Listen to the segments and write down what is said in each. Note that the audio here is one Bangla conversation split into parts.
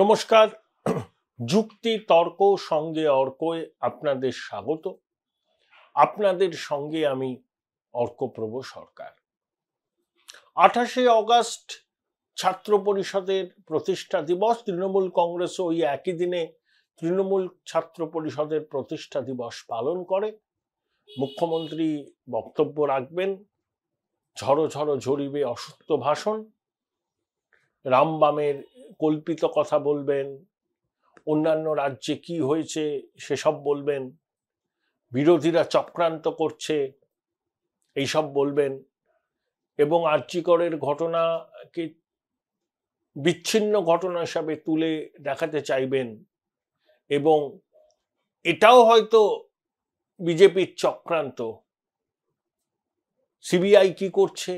নমস্কার। যুক্তি তর্ক সঙ্গে অর্কয় আপনাদের স্বাগত। আপনাদের সঙ্গে আমি অর্কপ্রভ সরকার। 28শে অগস্ট ছাত্র পরিষদের প্রতিষ্ঠা দিবস। তৃণমূল কংগ্রেস ওই একই দিনে তৃণমূল ছাত্র পরিষদের প্রতিষ্ঠা দিবস পালন করে। মুখ্যমন্ত্রী বক্তব্য রাখবেন, ঝড়ো ঝড়ো ঝরিবে অসত্য ভাষণ, রামবামের কল্পিত কথা বলবেন, অন্যান্য রাজ্যে কি হয়েছে সেসব বলবেন, বিরোধীরা চক্রান্ত করছে এইসব বলবেন, এবং আরজিকরের ঘটনাকে বিচ্ছিন্ন ঘটনা হিসাবে তুলে দেখাতে চাইবেন, এবং এটাও হয়তো বিজেপির চক্রান্ত। সিবিআই কি করছে,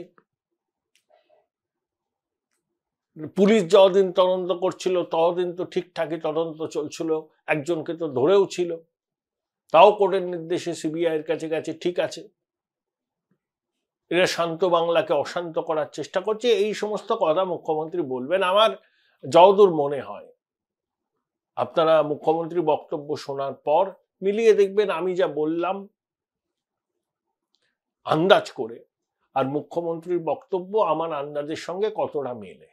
পুলিশ যতদিন তদন্ত করছিল ততদিন তো ঠিকঠাকই তদন্ত চলছিল, একজনকে তো ধরেও ছিল, তাও কোর্টের নির্দেশে সিবিআইয়ের কাছে গেছে, ঠিক আছে। এরা শান্ত বাংলাকে অশান্ত করার চেষ্টা করছে। এই সমস্ত কথা মুখ্যমন্ত্রী বলবেন। আমার যতদূর মনে হয়, আপনারা মুখ্যমন্ত্রী বক্তব্য শোনার পর মিলিয়ে দেখবেন আমি যা বললাম আন্দাজ করে আর মুখ্যমন্ত্রীর বক্তব্য আমার আন্দাজের সঙ্গে কতটা মেলে।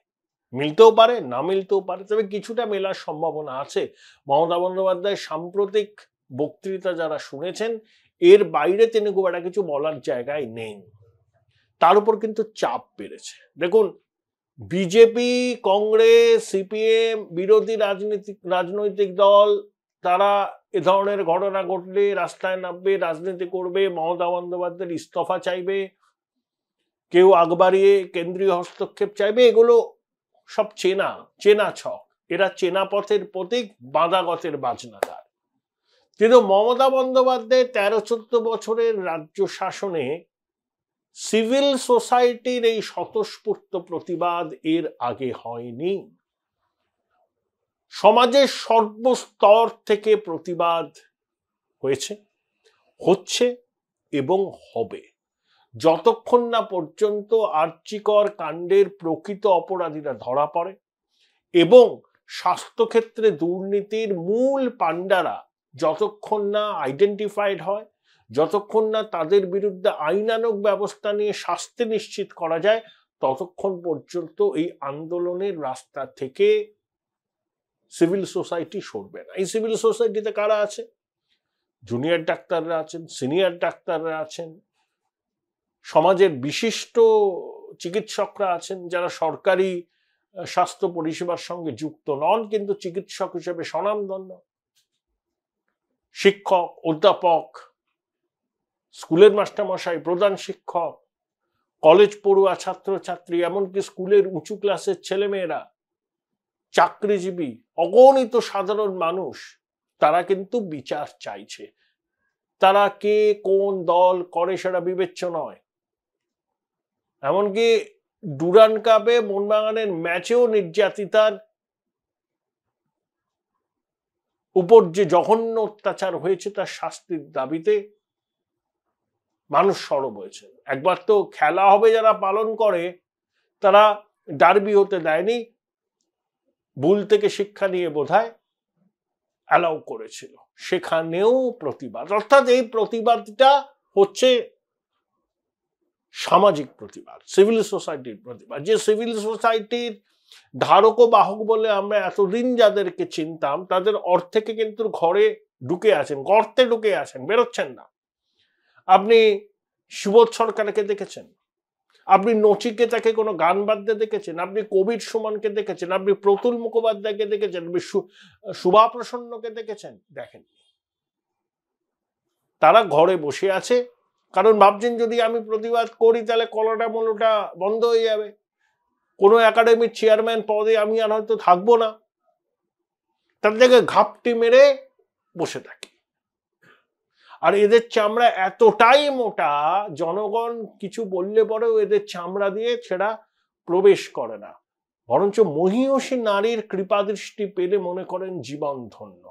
মিলতেও পারে, না মিলতেও পারে, তবে কিছুটা মেলার সম্ভাবনা আছে। মমতা বন্দ্যোপাধ্যায়ের সাম্প্রতিক বক্তৃতা যারা শুনেছেন, এর বাইরে তিনি খুব একটা কিছু বলার জায়গায় নেই। তার উপর কিন্তু চাপ বেড়েছে। দেখুন, বিজেপি, কংগ্রেস, সিপিএম, বিরোধী রাজনৈতিক দল, তারা এ ধরনের ঘটনা ঘটলে রাস্তায় নামবে, রাজনীতি করবে, মমতা বন্দ্যোপাধ্যায়ের ইস্তফা চাইবে, কেউ আগ বাড়িয়ে কেন্দ্রীয় হস্তক্ষেপ চাইবে। এগুলো সব চেনা ছক। এরা চেনা পথের প্রতীক, বাঁধাগতের বাজনাদার। কিন্তু মমতা বন্দ্যোপাধ্যায় 13-14 বছরের রাজ্য শাসনে সিভিল সোসাইটির এই স্বতঃস্ফূর্ত প্রতিবাদ এর আগে হয়নি। সমাজের সর্বস্তর থেকে প্রতিবাদ হয়েছে, হচ্ছে এবং হবে। যতক্ষণ না পর্যন্ত আর্চিকর কাণ্ডের প্রকৃত অপরাধীরা ধরা পড়ে এবং স্বাস্থ্যক্ষেত্রে দুর্নীতির মূল পাণ্ডারা যতক্ষণ না আইডেন্টিফাইড হয়, যতক্ষণ না তাদের বিরুদ্ধে আইনানুগ ব্যবস্থা নিয়ে শাস্তি নিশ্চিত করা যায়, ততক্ষণ পর্যন্ত এই আন্দোলনের রাস্তা থেকে সিভিল সোসাইটি সরবে না। এই সিভিল সোসাইটিতে কারা আছে? জুনিয়র ডাক্তাররা আছেন, সিনিয়র ডাক্তাররা আছেন, সমাজের বিশিষ্ট চিকিৎসকরা আছেন, যারা সরকারি স্বাস্থ্য পরিষেবার সঙ্গে যুক্ত নন কিন্তু চিকিৎসক হিসেবে স্বনামধন্য, শিক্ষক, অধ্যাপক, স্কুলের মাস্টারমশাই, প্রধান শিক্ষক, কলেজ পড়ুয়া ছাত্রছাত্রী, এমনকি স্কুলের উঁচু ক্লাসের ছেলেমেয়েরা, চাকরিজীবী, অগণিত সাধারণ মানুষ, তারা কিন্তু বিচার চাইছে। তারা কে কোন দল করে সেটা বিবেচ্য নয়। এমনকি ডুরান্ড কাপে মোহনবাগানের ম্যাচেও নির্যাতিতার উপর যে জঘন্য অত্যাচার হয়েছে তার শাস্তির দাবিতে মানুষ সরব হয়েছে। একবার তো খেলা হবে যারা পালন করে, তারা ডার্বি হতে দেয়নি, ভুল থেকে শিক্ষা নিয়ে বোধহয় অ্যালাউ করেছিল, সেখানেও প্রতিবাদ। অর্থাৎ এই প্রতিবাদটা হচ্ছে সামাজিক প্রতিবাদ, সিভিল সোসাইটির প্রতিবাদ। যে সিভিল সোসাইটির ধারক ও বাহক বলে আমরা এতদিন যাদেরকে চিনতাম, তাদের অর্থেকে কিন্তু ঘরে ঢুকে আছেন, গর্তে ঢুকে আছেন, বেরোচ্ছেন না। আপনি সুবোধ সরকারকে দেখেছেন, আপনি নচিকেতাকে কোনো গান বাদ্যে দেখেছেন, আপনি কবির সুমনকে দেখেছেন, আপনি প্রতুল মুখোপাধ্যায়কে দেখেছেন, আপনি শুভা প্রসন্নকে দেখেছেন? দেখেন। তারা ঘরে বসে আছে, কারণ ভাবছেন যদি আমি প্রতিবাদ করি তাহলে কলাটা মলোটা বন্ধ হয়ে যাবে, কোনো একাডেমির চেয়ারম্যান পদে আমি আর হয়তো থাকবো না। তার জায়গায় ঘাপটি মেরে বসে থাকি। আর এদের চামড়া এতটাই মোটা, জনগণ কিছু বললে পরেও এদের চামড়া দিয়ে সেটা প্রবেশ করে না, বরঞ্চ মহীয়সী নারীর কৃপাদৃষ্টি পেলে মনে করেন জীবন ধন্য।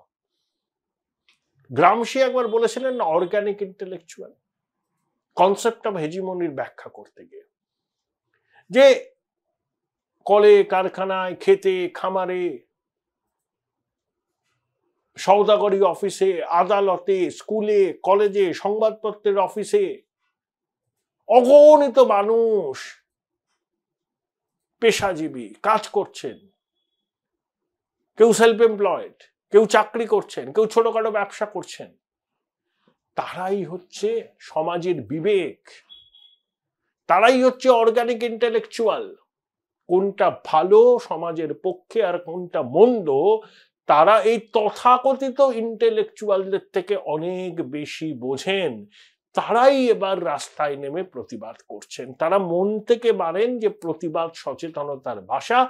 গ্রামসি একবার বলেছিলেন না, অর্গানিক ইন্টেলেকচুয়াল, কনসেপ্ট অফ হেজিমনির ব্যাখ্যা করতে গিয়ে, যে কলে কারখানায়, খেতে খামারে সওদাগরি অফিসে, আদালতে, স্কুলে, কলেজে, সংবাদপত্রের অফিসে অগণিত মানুষ পেশাজীবী কাজ করছেন। কেউ সেলফ এমপ্লয়েড, কেউ চাকরি করছেন, কেউ ছোটখাটো ব্যবসা করছেন। তারাই হচ্ছে সমাজের বিবেক, তারাই হচ্ছে অর্গানিক ইন্টেলেকচুয়াল। কোনটা ভালো সমাজের পক্ষে আর কোনটা মন্দ, তারা এই তথাকথিত ইন্টেলেকচুয়ালদের থেকে অনেক বেশি বোঝেন। তারাই এবার রাস্তায় নেমে প্রতিবাদ করছেন। তারা মন থেকে মানেন যে প্রতিবাদ সচেতনতার ভাষা।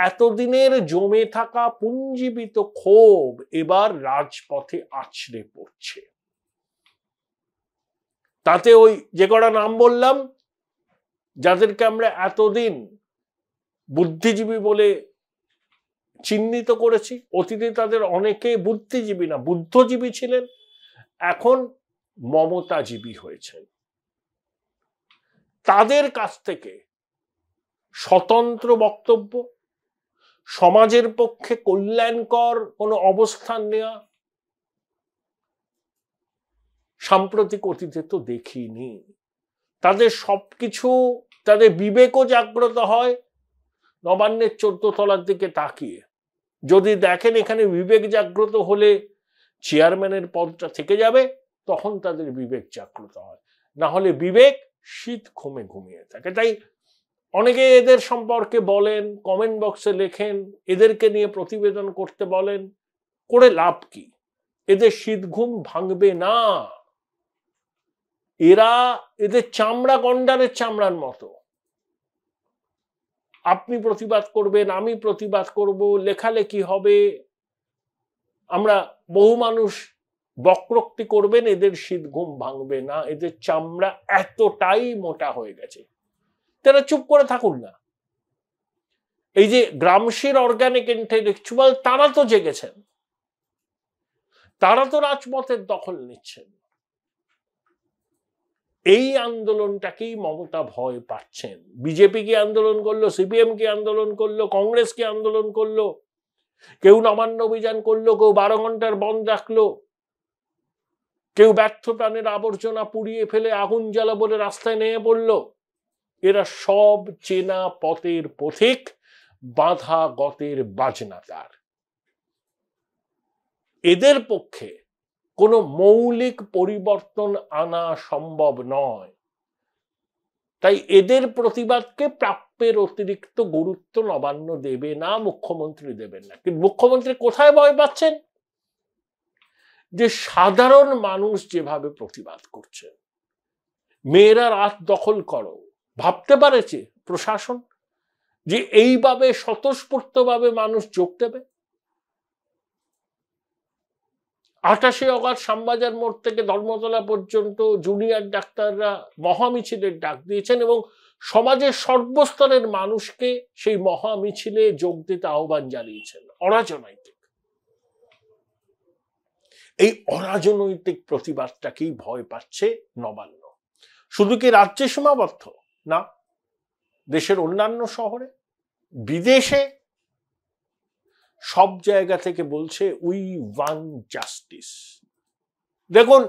এতদিনের জমে থাকা পুঞ্জীবিত ক্ষোভ এবার রাজপথে আছড়ে পড়ছে। তাতে ওই যে কটা নাম বললাম, যাদেরকে আমরা এতদিন বুদ্ধিজীবী বলে চিহ্নিত করেছি, অতীতে তাদের অনেকে বুদ্ধিজীবী না বুদ্ধজীবী ছিলেন, এখন মমতাজীবী হয়েছেন। তাদের কাছ থেকে স্বতন্ত্র বক্তব্য, সমাজের পক্ষে কল্যাণকর কোনো অবস্থান নেওয়া সাম্প্রতিক অতীতে তো দেখিনি। তাদের সবকিছু, তাদের বিবেকও জাগ্রত হয় নবান্নের 14 তলার দিকে তাকিয়ে। যদি দেখেন এখানে বিবেক জাগ্রত হলে চেয়ারম্যানের পদটা থেকে যাবে, তখন তাদের বিবেক জাগ্রত হয়, না হলে বিবেক শীত ঘুমে ঘুমিয়ে থাকে। তাই অনেকে এদের সম্পর্কে বলেন, কমেন্ট বক্সে লেখেন, এদেরকে নিয়ে প্রতিবেদন করতে বলেন, করে লাভ কি? এদের শীত ঘুম ভাঙবে না। এদের চামড়া গন্ডারের চামড়ার মতো। আপনি প্রতিবাদ করবেন, আমি প্রতিবাদ করব, লেখালেখি হবে, আমরা বহু মানুষ বক্রোক্তি করবেন, এদের শীত ঘুম ভাঙবে না। এদের চামড়া এতটাই মোটা হয়ে গেছে, তারা চুপ করে থাকুন না। এই যে গ্রামশির অর্গানিক ইন্টেলেকচুয়াল, তারা তো জেগেছেন, তারা তো রাজপথের দখল নিচ্ছেন। এই আন্দোলনটাকেই মমতা ভয় পাচ্ছেন। বিজেপি কি আন্দোলন করলো, সিপিএম কি আন্দোলন করলো, কংগ্রেস কি আন্দোলন করলো, কেউ নবান্ন অভিযান করলো, কেউ 12 ঘন্টার বন্ধ রাখলো, কেউ ব্যর্থ প্রাণের আবর্জনা পুড়িয়ে ফেলে আগুন জ্বালা বলে রাস্তায় নেমে পড়লো। এরা সব চেনা পথের পথিক, বাঁধা গতের বাজনাদার। এদের পক্ষে কোনো মৌলিক পরিবর্তন আনা সম্ভব নয়। তাই এদের প্রতিবাদকে প্রাপ্যের অতিরিক্ত গুরুত্ব নবান্ন দেবে না, মুখ্যমন্ত্রী দেবেন না। কিন্তু মুখ্যমন্ত্রী কোথায় ভয় পাচ্ছেন? যে সাধারণ মানুষ যেভাবে প্রতিবাদ করছে, মেয়েরা রাত দখল করো, ভাবতে পারেছে প্রশাসন যে এইভাবে স্বতঃস্ফূর্তভাবে মানুষ যোগ দেবে? 28 অগস্ট শ্যামবাজার মোড় থেকে ধর্মতলা পর্যন্ত জুনিয়র ডাক্তাররা মহামিছিলের ডাক দিয়েছেন এবং সমাজের সর্বস্তরের মানুষকে সেই মহামিছিলে যোগ দিতে আহ্বান জানিয়েছেন। অরাজনৈতিক, এই অরাজনৈতিক প্রতিবাদটাকেই ভয় পাচ্ছে নবান্ন। শুধু কি রাজ্যে সীমাবদ্ধ না, দেশের অন্যান্য শহরে, বিদেশে সব জায়গা থেকে বলছে উই ওয়ান্ট জাস্টিস। দেখুন,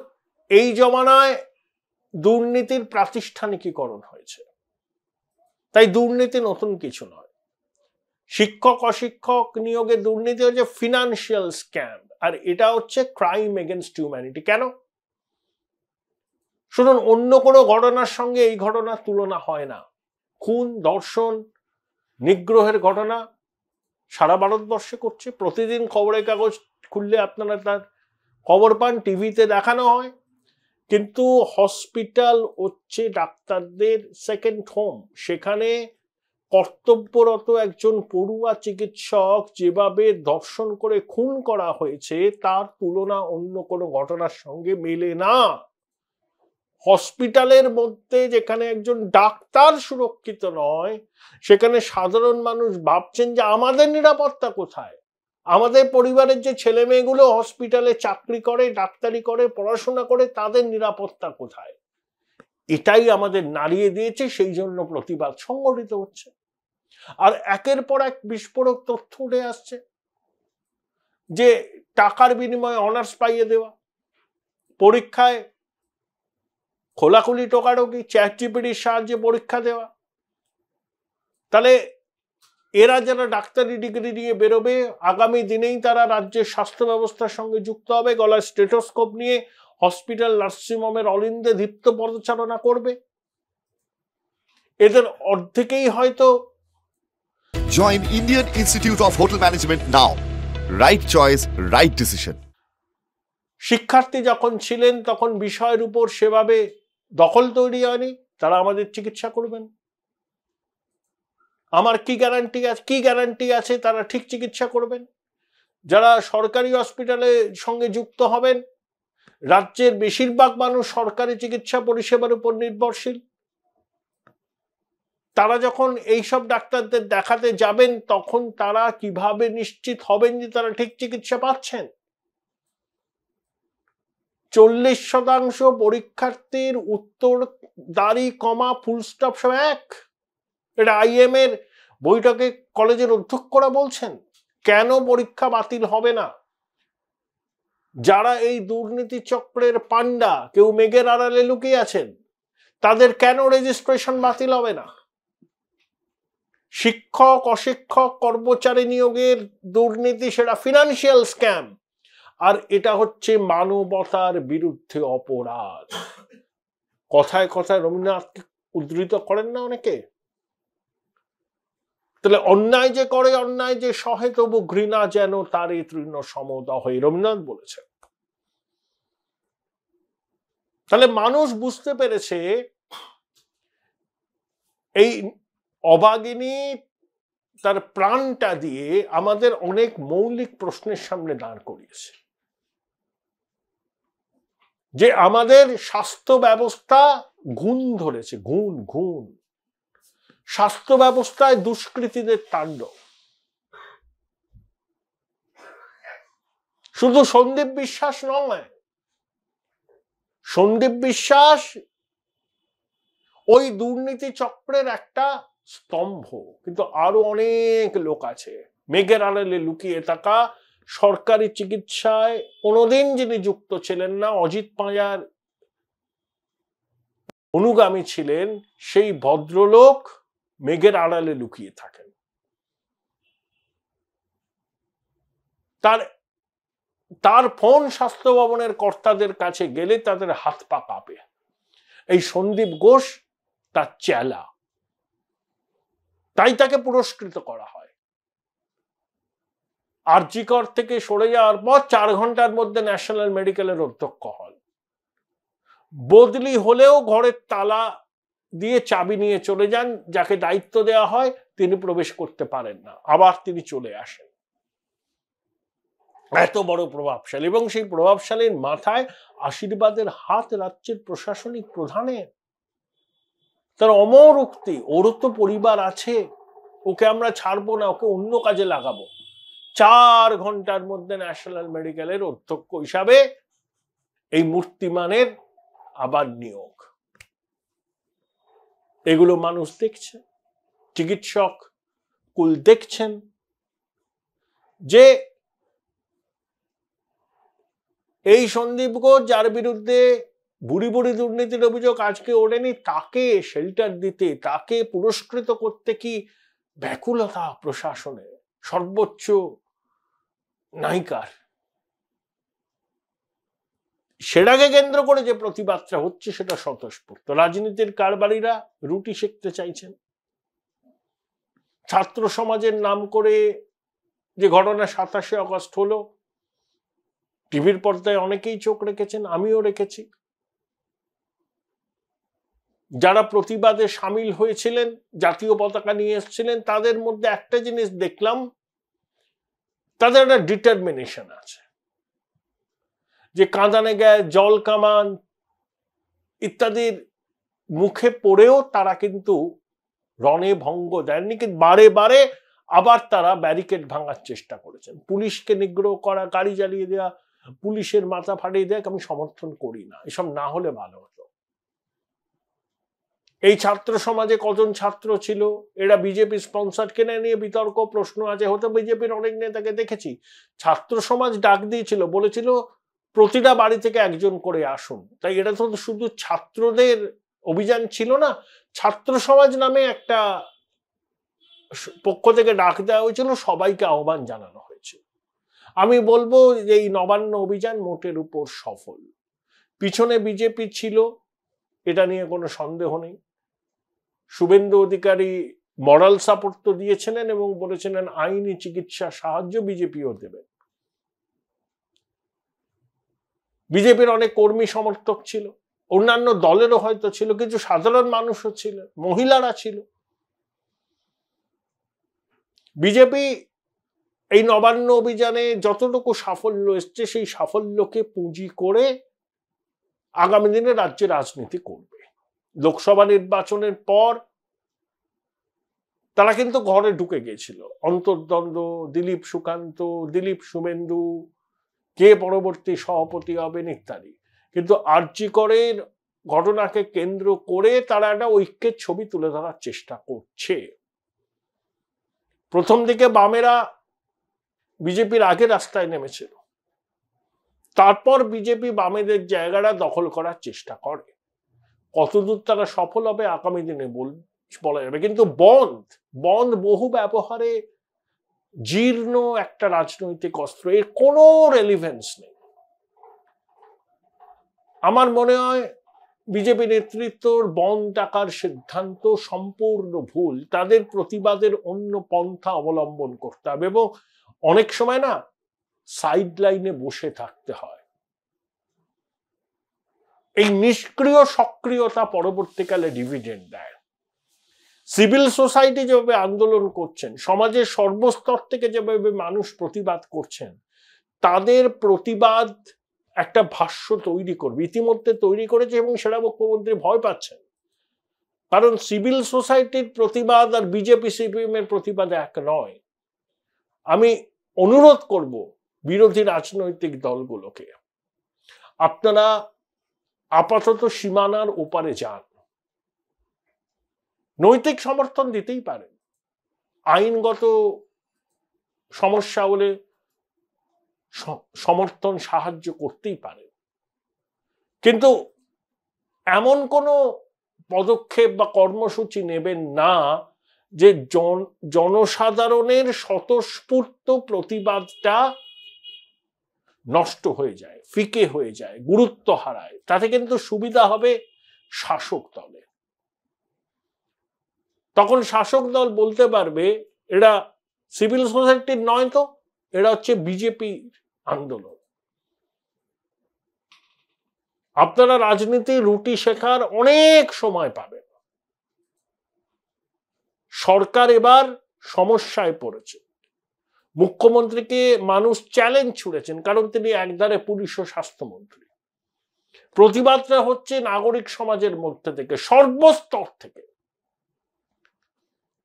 এই জমানায় দুর্নীতির প্রাতিষ্ঠানিকীকরণ হয়েছে, তাই দুর্নীতি নতুন কিছু নয়। শিক্ষক অশিক্ষক নিয়োগে দুর্নীতি হচ্ছে ফিনান্সিয়াল স্ক্যাম, আর এটা হচ্ছে ক্রাইম এগেনস্ট হিউম্যানিটি। কেন? শুনুন, অন্য কোনো ঘটনার সঙ্গে এই ঘটনার তুলনা হয় না। খুন, ধর্ষণ, নিগ্রহের ঘটনা সারা ভারতবর্ষে করছে। প্রতিদিন খবরের কাগজ খুললে আপনারা তার খবর পান, টিভিতে দেখানো হয়। কিন্তু হসপিটাল হচ্ছে ডাক্তারদের সেকেন্ড হোম। সেখানে কর্তব্যরত একজন পড়ুয়া চিকিৎসক যেভাবে ধর্ষণ করে খুন করা হয়েছে, তার তুলনা অন্য কোনো ঘটনার সঙ্গে মেলে না। হসপিটালের মধ্যে যেখানে একজন ডাক্তার সুরক্ষিত নয়, সেখানে সাধারণ মানুষ ভাবছেন যে আমাদের নিরাপত্তা কোথায়? আমাদের পরিবারের যে ছেলে মেয়েগুলো হসপিটালে চাকরি করে, ডাক্তারি করে, পড়াশোনা করে, তাদের নিরাপত্তা কোথায়? এটাই আমাদের নাড়িয়ে দিয়েছে, সেই জন্য প্রতিবাদ সংগঠিত হচ্ছে। আর একের পর এক বিস্ফোরক তথ্য উঠে আসছে। যে টাকার বিনিময়ে অনার্স পাইয়ে দেওয়া, পরীক্ষায় খোলাখুলি টোকাটোকি, চ্যাট জিপিটির সাহায্যে পরীক্ষা দেওয়া। তাহলে এরা যারা ডাক্তারি ডিগ্রি নিয়ে বেরোবে, আগামী দিনেই তারা রাজ্যের স্বাস্থ্য ব্যবস্থার সঙ্গে যুক্ত হবে, গলায় স্টেথোস্কোপ নিয়ে হসপিটাল নার্সিংহোমের অলিন্দে দীপ্ত পদচারণা করবে। এদের অর্ধেকেই হয়তো। Join Indian Institute of Hotel Management now. Right choice, right decision. শিক্ষার্থী যখন ছিলেন তখন বিষয়ের উপর সেভাবে দখল তৈরি হয়নি, তারা আমাদের চিকিৎসা করবেন। আমার কি গ্যারান্টি আছে তারা ঠিক চিকিৎসা করবেন? যারা সরকারি হসপিটালের সঙ্গে যুক্ত হবেন, রাজ্যের বেশিরভাগ মানুষ সরকারি চিকিৎসা পরিষেবার উপর নির্ভরশীল, তারা যখন এইসব ডাক্তারদের দেখাতে যাবেন তখন তারা কিভাবে নিশ্চিত হবেন যে তারা ঠিক চিকিৎসা পাচ্ছেন? 40% পরীক্ষার্থীর উত্তর দাঁড়ি কমা ফুল স্টপ সব এক। এটা IM এর বৈঠকে কলেজের অধ্যক্ষরা বলছেন। কেন পরীক্ষা বাতিল হবে না? যারা এই দুর্নীতি চক্রের পান্ডা, কেউ মেঘের আড়ালে লুকিয়ে আছেন, তাদের কেন রেজিস্ট্রেশন বাতিল হবে না? শিক্ষক, অশিক্ষক, কর্মচারী নিয়োগের দুর্নীতি, সেটা ফিনান্সিয়াল স্ক্যাম, আর এটা হচ্ছে মানবতার বিরুদ্ধে অপরাধ। কথায় কথায় রবীন্দ্রনাথকে উদ্ধৃত করেন না অনেকে? তাহলে অন্যায় যে করে, অন্যায় যে সহে, তবু ঘৃণা যেন তারই তৃণ সমদহ, রবীন্দ্রনাথ বলেছেন। তাহলে মানুষ বুঝতে পেরেছে এই অবাগিনী তার প্রাণটা দিয়ে আমাদের অনেক মৌলিক প্রশ্নের সামনে দাঁড় করিয়েছে, যে আমাদের স্বাস্থ্য ব্যবস্থা ঘুণ ধরেছে, ঘুণ। স্বাস্থ্য ব্যবস্থায় দুষ্কৃতীদের তাণ্ডব। শুধু সন্দীপ বিশ্বাস নয়, সন্দীপ বিশ্বাস ওই দুর্নীতি চক্রের একটা স্তম্ভ, কিন্তু আরো অনেক লোক আছে মেঘের আড়ালে লুকিয়ে থাকা। সরকারি চিকিৎসায় কোনোদিন যিনি যুক্ত ছিলেন না, অজিত পাঁজার অনুগামী ছিলেন, সেই ভদ্রলোক মেঘের আড়ালে লুকিয়ে থাকেন। তার ফোন স্বাস্থ্য ভবনের কর্তাদের কাছে গেলে তাদের হাত পা কাঁপে। এই সন্দীপ ঘোষ তার চেলা, তাই তাকে পুরস্কৃত করা হয়। আরজি কর থেকে সরে যাওয়ার পর 4 ঘন্টার মধ্যে ন্যাশনাল মেডিকেলের অধ্যক্ষ হন। বদলি হলেও ঘরের তালা দিয়ে চাবি নিয়ে চলে যান, যাকে দায়িত্ব দেওয়া হয় তিনি প্রবেশ করতে পারেন না, আবার তিনি চলে আসেন। এত বড় প্রভাবশালী, এবং সেই প্রভাবশালীর মাথায় আশীর্বাদের হাত রাজ্যের প্রশাসনিক প্রধানের। তার অমর উক্তি, ওরও তো পরিবার আছে, ওকে আমরা ছাড়বো না, ওকে অন্য কাজে লাগাবো। 4 ঘন্টার মধ্যে ন্যাশনাল মেডিকেলের অধ্যক্ষ হিসাবে এই মূর্তিমানের আবার নিয়োগ। এগুলো মানুষ দেখছে, চিকিৎসক কুল দেখছেন, যে এই সন্দীপ ঘোষ যার বিরুদ্ধে বুড়ি দুর্নীতির অভিযোগ আজকে ওঠেনি, তাকে শেল্টার দিতে, তাকে পুরস্কৃত করতে কি ব্যাকুলতা প্রশাসনে, সর্বোচ্চ নায়িকার। সেটাকে কেন্দ্র করে যে প্রতিবাদটা হচ্ছে সেটা স্বতঃস্ফূর্ত। রাজনীতির কারবারিরা রুটি সেঁকতে চাইছেন। ছাত্র সমাজের নাম করে যে ঘটনা 27 আগস্ট হলো, টিভির পর্দায় অনেকেই চোখ রেখেছেন, আমিও রেখেছি। যারা প্রতিবাদে সামিল হয়েছিলেন, জাতীয় পতাকা নিয়ে এসেছিলেন, তাদের মধ্যে একটা জিনিস দেখলাম, তাদের একটা ডিটারমিনেশন আছে, যে কাঁদানে গায়ে জল কামান ইত্যাদির মুখে পড়েও তারা কিন্তু রণে ভঙ্গ দেননি, কিন্তু বারে বারে আবার তারা ব্যারিকেড ভাঙার চেষ্টা করেছেন। পুলিশকে নিগ্রহ করা, গাড়ি জ্বালিয়ে দেওয়া, পুলিশের মাথা ফাটিয়ে দেওয়া আমি সমর্থন করি না, এসব না হলে ভালো হতো। এই ছাত্র সমাজে কজন ছাত্র ছিল, এরা বিজেপি স্পন্সার কেনা নিয়ে বিতর্ক প্রশ্ন আছে। হয়তো বিজেপির অনেক নেতাকে দেখেছি, ছাত্র সমাজ ডাক দিয়েছিল, বলেছিল প্রতিটা বাড়ি থেকে একজন করে আসুন। তাই এটা তো শুধু ছাত্রদের অভিযান ছিল না, ছাত্র সমাজ নামে একটা পক্ষ থেকে ডাক দেওয়া হয়েছিল, সবাইকে আহ্বান জানানো হয়েছে। আমি বলবো যে এই নবান্ন অভিযান মোটের উপর সফল। পিছনে বিজেপি ছিল, এটা নিয়ে কোনো সন্দেহ নেই। শুভেন্দু অধিকারী মরাল সাপোর্ট তো দিয়েছিলেন এবং বলেছিলেন আইনি চিকিৎসা সাহায্য বিজেপিও দেবে। বিজেপির অনেক কর্মী সমর্থক ছিল, অন্যান্য দলেরও হয়তো ছিল, কিছু সাধারণ মানুষও ছিল, মহিলারা ছিল। বিজেপি এই নবান্ন অভিযানে যতটুকু সাফল্য এসছে, সেই সাফল্যকে পুঁজি করে আগামী দিনে রাজ্যে রাজনীতি করবে। লোকসভা নির্বাচনের পর তারা কিন্তু ঘরে ঢুকে গিয়েছিল, অন্তর্দ্বন্দ্ব, দিলীপ সুকান্ত, দিলীপ শুভেন্দু, কে পরবর্তী সভাপতি হবেন ইত্যাদি। কিন্তু আরজি করের ঘটনাকে কেন্দ্র করে তারা একটা ঐক্যের ছবি তুলে ধরার চেষ্টা করছে। প্রথম দিকে বামেরা বিজেপির আগে রাস্তায় নেমেছিল, তারপর বিজেপি বামেদের জায়গাটা দখল করার চেষ্টা করে। কতদূর তারা সফল হবে আগামী দিনে বলা যাবে। কিন্তু বন্ধ বহু ব্যবহারে জীর্ণ একটা রাজনৈতিক অস্ত্র, এর কোনো রেলিভেন্স নেই। আমার মনে হয় বিজেপি নেতৃত্বর বন্ধ ডাকার সিদ্ধান্ত সম্পূর্ণ ভুল। তাদের প্রতিবাদের অন্য পন্থা অবলম্বন করতে হবে এবং অনেক সময় না সাইড লাইনে বসে থাকতে হয়। এই নিষ্ক্রিয় সক্রিয়তা পরবর্তীকালে ডিভিডেন্ড দেয়। সিভিল সোসাইটি যেভাবে আন্দোলন করছেন, সমাজের সর্বস্তর থেকে যেভাবে মানুষ প্রতিবাদ করছেন, তাদের প্রতিবাদ একটা ভাষ্য তৈরি করবে, ইতিমধ্যে তৈরি করেছে এবং সেটা মুখ্যমন্ত্রী ভয় পাচ্ছেন। কারণ সিভিল সোসাইটির প্রতিবাদ আর বিজেপি সিপিএম এর প্রতিবাদ এক নয়। আমি অনুরোধ করব বিরোধী রাজনৈতিক দলগুলোকে, আপনারা আপাতত সীমানার ওপারে যান। নৈতিক সমর্থন দিতেই পারেন, আইনগত সমস্যা হলে সমর্থন সাহায্য করতেই পারেন, কিন্তু এমন কোনো পদক্ষেপ বা কর্মসূচি নেবেন না যে জনসাধারণের স্বতঃস্ফূর্ত প্রতিবাদটা নষ্ট হয়ে যায়, ফিকে হয়ে যায়, গুরুত্ব হারায়। তাতে কিন্তু সুবিধা হবে শাসক দলের। তখন শাসক দল বলতে পারবে এরা সিভিল সোসাইটির নয়, তো এরা হচ্ছে বিজেপির আন্দোলন। আপনারা রাজনীতি রুটি শেখার অনেক সময় পাবেন। সরকার এবার সমস্যায় পড়েছে, মুখ্যমন্ত্রীকে মানুষ চ্যালেঞ্জ ছুড়েছেন, কারণ তিনি একধারে পুলিশ ও স্বাস্থ্যমন্ত্রী। প্রতিবাদটা হচ্ছে নাগরিক সমাজের মধ্যে থেকে, সর্বস্তর থেকে।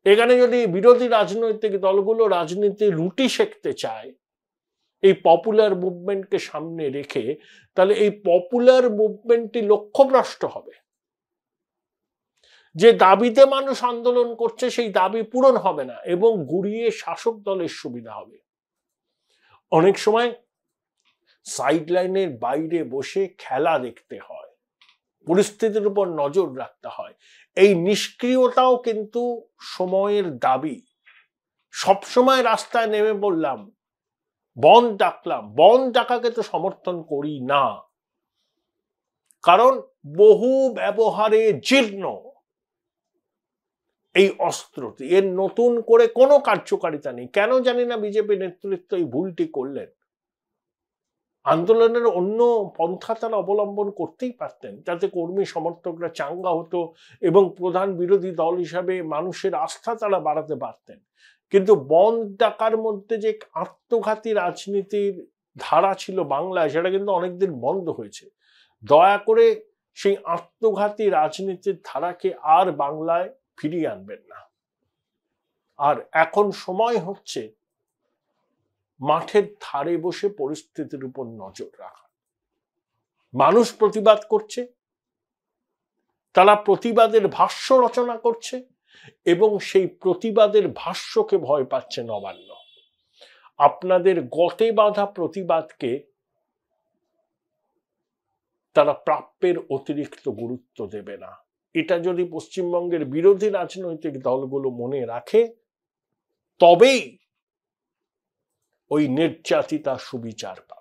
এখানে যদি বিরোধী রাজনৈতিক দলগুলো রাজনীতি রুটি শেখতে চায় এই পপুলার মুভমেন্টকে সামনে রেখে, তাহলে এই পপুলার মুভমেন্টটি লক্ষ্যভ্রষ্ট হবে। যে দাবিতে মানুষ আন্দোলন করছে সেই দাবি পূরণ হবে না এবং ঘুরিয়ে শাসক দলের সুবিধা হবে। অনেক সময় সাইড লাইনের বাইরে বসে খেলা দেখতে হয়, পরিস্থিতির উপর নজর রাখতে হয়। এই নিষ্ক্রিয়তাও কিন্তু সময়ের দাবি। সবসময় রাস্তায় নেমে বললাম, বন্ধ ডাকলাম, বন্ধ ডাকাকে তো সমর্থন করি না, কারণ বহু ব্যবহারে জীর্ণ এই অস্ত্রটি, এর নতুন করে কোনো কার্যকারিতা নেই। কেন জানি না বিজেপি নেতৃত্ব এই ভুলটি করলেন। আন্দোলনের অন্য পন্থা তারা অবলম্বন করতেই পারতেন, যাতে কর্মী সমর্থকরা চাঙ্গা হতো এবং প্রধান বিরোধী দল হিসাবে মানুষের আস্থা তারা বাড়াতে পারতেন। কিন্তু বন্ধ ডাকার মধ্যে যে আত্মঘাতী রাজনীতির ধারা ছিল বাংলায়, সেটা কিন্তু অনেকদিন বন্ধ হয়েছে। দয়া করে সেই আত্মঘাতী রাজনীতির ধারাকে আর বাংলায় ফিরিয়ে আনবেন না। আর এখন সময় হচ্ছে মাঠের ধারে বসে পরিস্থিতির উপর নজর রাখা। মানুষ প্রতিবাদ করছে, তারা প্রতিবাদের ভাষ্য রচনা করছে এবং সেই প্রতিবাদের ভাষ্যকে ভয় পাচ্ছে নবান্ন। আপনাদের গতে বাঁধা প্রতিবাদকে তারা প্রাপ্যের অতিরিক্ত গুরুত্ব দেবে না। এটা যদি পশ্চিমবঙ্গের বিরোধী রাজনৈতিক দলগুলো মনে রাখে, তবেই ওই নির্যাতিতা সুবিচার পাবে।